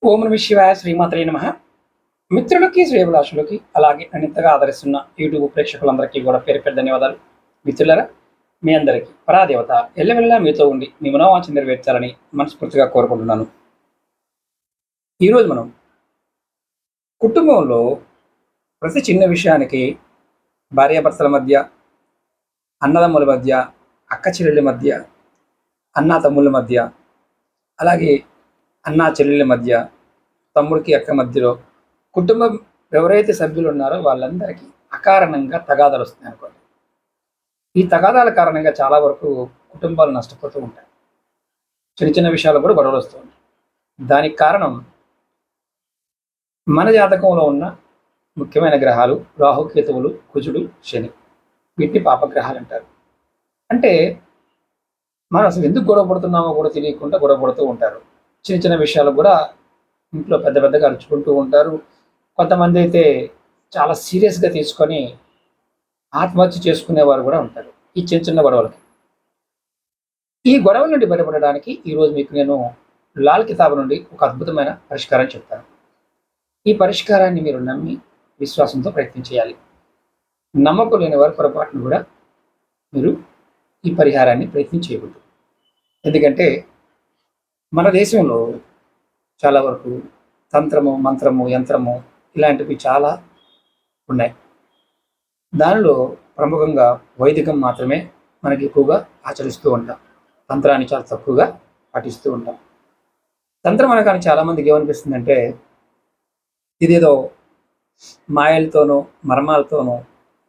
ఓం నమః శివాయ శ్రీమాత్రే నమః. మిత్రులకి శ్రేయభిలాషులకి అలాగే అనితగా ఆదరిస్తున్న యూట్యూబ్ ప్రేక్షకులందరికీ కూడా పేరు పేరు ధన్యవాదాలు. మిత్రులరా, మీ అందరికీ పరాదేవత ఎల్లవెల్లా మీతో ఉండి మీ మనోవాంఛ నెరవేర్చాలని మనస్ఫూర్తిగా కోరుకుంటున్నాను. ఈరోజు మనం కుటుంబంలో ప్రతి చిన్న విషయానికి భార్యాభర్తల మధ్య, అన్నదమ్ముల మధ్య, అక్క చెల్లెళ్ళ మధ్య, అన్నా తమ్ముళ్ళ మధ్య, అలాగే అన్నా చెల్లెళ్ళ మధ్య, తమ్ముడికి అక్క మధ్యలో కుటుంబం ఎవరైతే సభ్యులు ఉన్నారో వాళ్ళందరికీ అకారణంగా తగాదాలు వస్తున్నాయి అనుకోండి. ఈ తగాదాల కారణంగా చాలా వరకు కుటుంబాలు నష్టపోతూ ఉంటాయి. చిన్న చిన్న విషయాలు కూడా గొడవలు వస్తూ ఉంటాయి. దానికి కారణం మన జాతకంలో ఉన్న ముఖ్యమైన గ్రహాలు రాహుకేతువులు, కుజుడు, శని. వీటిని పాపగ్రహాలు అంటారు. అంటే మనం అసలు ఎందుకు గొడవ పడుతున్నామో కూడా తెలియకుండా గొడవ పడుతూ ఉంటారు. చిన్న చిన్న విషయాలు కూడా ఇంట్లో పెద్ద పెద్దగా అరుచుకుంటూ ఉంటారు. కొంతమంది అయితే చాలా సీరియస్గా తీసుకొని ఆత్మహత్య చేసుకునేవారు కూడా ఉంటారు ఈ చిన్న చిన్న గొడవలకి. ఈ గొడవల నుండి బయటపడడానికి ఈరోజు మీకు నేను లాల్ కితాబ్ నుండి ఒక అద్భుతమైన పరిష్కారం చెప్తాను. ఈ పరిష్కారాన్ని మీరు నమ్మి విశ్వాసంతో ప్రయత్నం చేయాలి. నమ్మకం లేని వారి పొరపాటును కూడా మీరు ఈ పరిహారాన్ని ప్రయత్నం చేయకూడదు. ఎందుకంటే మన దేశంలో చాలా వరకు తంత్రము, మంత్రము, యంత్రము ఇలాంటివి చాలా ఉన్నాయి. దానిలో ప్రముఖంగా వైదికం మాత్రమే మనకి ఎక్కువగా ఆచరిస్తూ ఉంటాం. తంత్రాన్ని చాలా తక్కువగా పాటిస్తూ ఉంటాం. తంత్రం అనగానే చాలామందికి ఏమనిపిస్తుందంటే ఇదేదో మాయలతోనో మర్మాలతోనో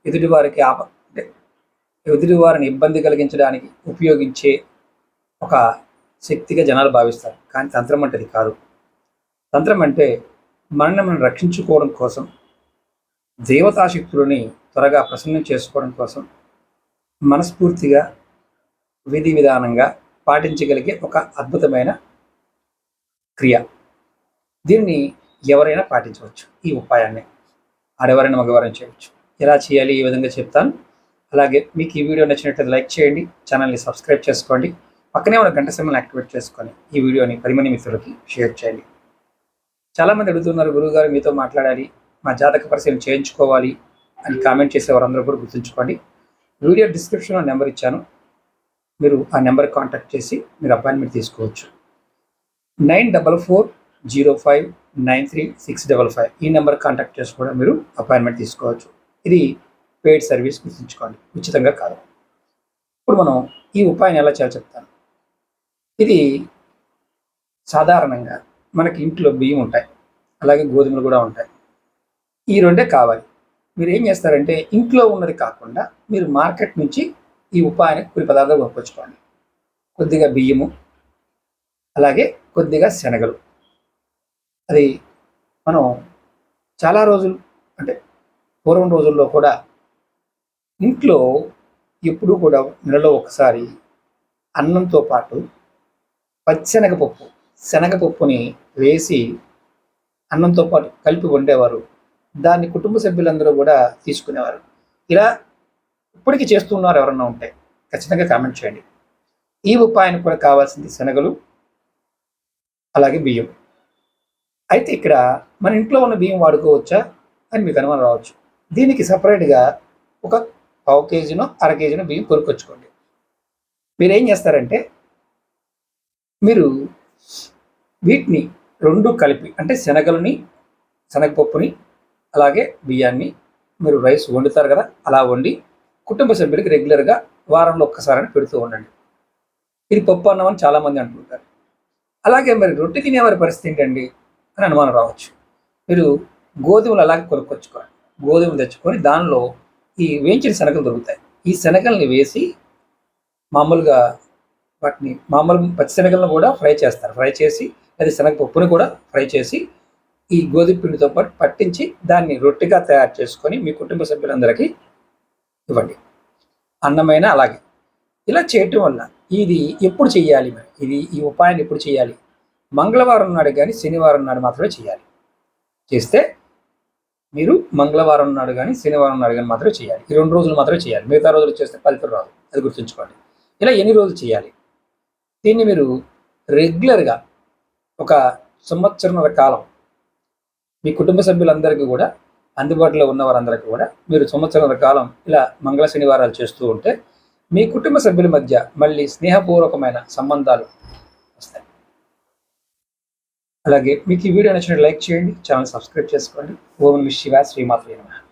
ఎదుటివారికి అంటే ఎదుటివారిని ఇబ్బంది కలిగించడానికి ఉపయోగించే ఒక శక్తిగా జనాలు భావిస్తారు. కానీ తంత్రం అంటే అది కాదు. తంత్రం అంటే మనల్ని మనం రక్షించుకోవడం కోసం, దేవతాశక్తులని త్వరగా ప్రసన్నం చేసుకోవడం కోసం మనస్ఫూర్తిగా విధి విధానంగా పాటించగలిగే ఒక అద్భుతమైన క్రియ. దీన్ని ఎవరైనా పాటించవచ్చు. ఈ ఉపాయాన్ని ఆడెవరైనా మగవారైనా చేయవచ్చు. ఎలా చేయాలి ఈ విధంగా చెప్తాను. అలాగే మీకు ఈ వీడియో నచ్చినట్లయితే లైక్ చేయండి, ఛానల్ని సబ్స్క్రైబ్ చేసుకోండి, పక్కనే ఉన్న గంట సింబల్ని యాక్టివేట్ చేసుకొని ఈ వీడియోని 10 మంది మిత్రులకి షేర్ చేయండి. చాలామంది అడుగుతున్నారు, గురువుగారు మీతో మాట్లాడాలి, మా జాతక పరిశీలన చేయించుకోవాలి అని కామెంట్ చేసేవారందరూ కూడా గుర్తుంచుకోండి. వీడియో డిస్క్రిప్షన్లో నెంబర్ ఇచ్చాను. మీరు ఆ నెంబర్కి కాంటాక్ట్ చేసి మీరు అపాయింట్మెంట్ తీసుకోవచ్చు. 9405936655 ఈ నెంబర్ కాంటాక్ట్ చేసి కూడా మీరు అపాయింట్మెంట్ తీసుకోవచ్చు. ఇది పెయిడ్ సర్వీస్, గుర్తుంచుకోండి, ఉచితంగా కాదు. ఇప్పుడు మనం ఈ ఉపాయం ఎలా చేయాలో చెప్తాను. ఇది సాధారణంగా మనకి ఇంట్లో బియ్యం ఉంటాయి, అలాగే గోధుమలు కూడా ఉంటాయి. ఈ రెండే కావాలి. మీరు ఏం చేస్తారంటే ఇంట్లో ఉన్నది కాకుండా మీరు మార్కెట్ నుంచి ఈ ఉపాయానికి కొన్ని పదార్థాలు కొనుక్కొచ్చుకోండి. కొద్దిగా బియ్యము, అలాగే కొద్దిగా శనగలు. అది మనం చాలా రోజులు అంటే పూర్వం రోజుల్లో కూడా ఇంట్లో ఎప్పుడూ కూడా నెలలో ఒకసారి అన్నంతో పాటు పచ్చెనగపప్పు, శనగపప్పుని వేసి అన్నంతో పాటు కలిపి వండేవారు. దాన్ని కుటుంబ సభ్యులందరూ కూడా తీసుకునేవారు. ఇలా ఇప్పటికీ చేస్తున్నారు. ఎవరన్నా ఉంటే ఖచ్చితంగా కామెంట్ చేయండి. ఈ ఉపాయానికి కూడా కావాల్సింది శనగలు, అలాగే బియ్యం. అయితే ఇక్కడ మన ఇంట్లో ఉన్న బియ్యం వాడుకోవచ్చా అని మీకు అనుమానం రావచ్చు. దీనికి సపరేట్గా ఒక 1/2 కేజీనో 1/2 కేజీనో బియ్యం కొనుక్కొచ్చుకోండి. మీరు ఏం చేస్తారంటే మీరు వీటిని రెండు కలిపి, అంటే శనగలని, శనగపప్పుని, అలాగే బియ్యాన్ని మీరు రైస్ వండుతారు కదా, అలా వండి కుటుంబ సభ్యులకి రెగ్యులర్గా వారంలో ఒక్కసారి పెడుతూ ఉండండి. ఇది పప్పు అన్నం అని చాలామంది అంటుంటారు. అలాగే మరి రొట్టె తినేవారి పరిస్థితి ఏంటండి అని అనుమానం రావచ్చు. మీరు గోధుమలు అలాగే కొనుక్కొచ్చుకోండి. గోధుమలు తెచ్చుకొని దానిలో ఈ వేయించిన శనగలు దొరుకుతాయి. ఈ శనగల్ని వేసి మామూలుగా వాటిని మామూలు పచ్చిశనగలను కూడా ఫ్రై చేస్తారు. ఫ్రై చేసి అది శనగపప్పుని కూడా ఫ్రై చేసి ఈ గోధుమ పిండితో పాటు పట్టించి దాన్ని రొట్టెగా తయారు చేసుకొని మీ కుటుంబ సభ్యులందరికీ ఇవ్వండి. అన్నమైన అలాగే ఇలా చేయటం వల్ల ఇది ఎప్పుడు చేయాలి? మరి ఈ ఉపాయాన్ని ఎప్పుడు చేయాలి? మంగళవారం నాడు కానీ శనివారం నాడు మాత్రమే చేయాలి. చేస్తే మీరు మంగళవారం నాడు కానీ శనివారం నాడు కానీ మాత్రమే చేయాలి. ఈ 2 రోజులు మాత్రమే చేయాలి. మిగతా రోజులు చేస్తే ఫలితం రాదు. అది గుర్తుంచుకోండి. ఇలా ఎన్ని రోజులు చేయాలి? దీన్ని మీరు రెగ్యులర్గా ఒక సంవత్సరంన్నర కాలం మీ కుటుంబ సభ్యులందరికీ కూడా, అందుబాటులో ఉన్న వారందరికీ కూడా మీరు సంవత్సరంన్నర కాలం ఇలా మంగళ శనివారాలు చేస్తూ ఉంటే మీ కుటుంబ సభ్యుల మధ్య మళ్ళీ స్నేహపూర్వకమైన సంబంధాలు వస్తాయి. అలాగే మీకు ఈ వీడియో నచ్చినట్టు లైక్ చేయండి, ఛానల్ సబ్స్క్రైబ్ చేసుకోండి. ఓం నమః శివాయ. శ్రీమాత్రే నమః.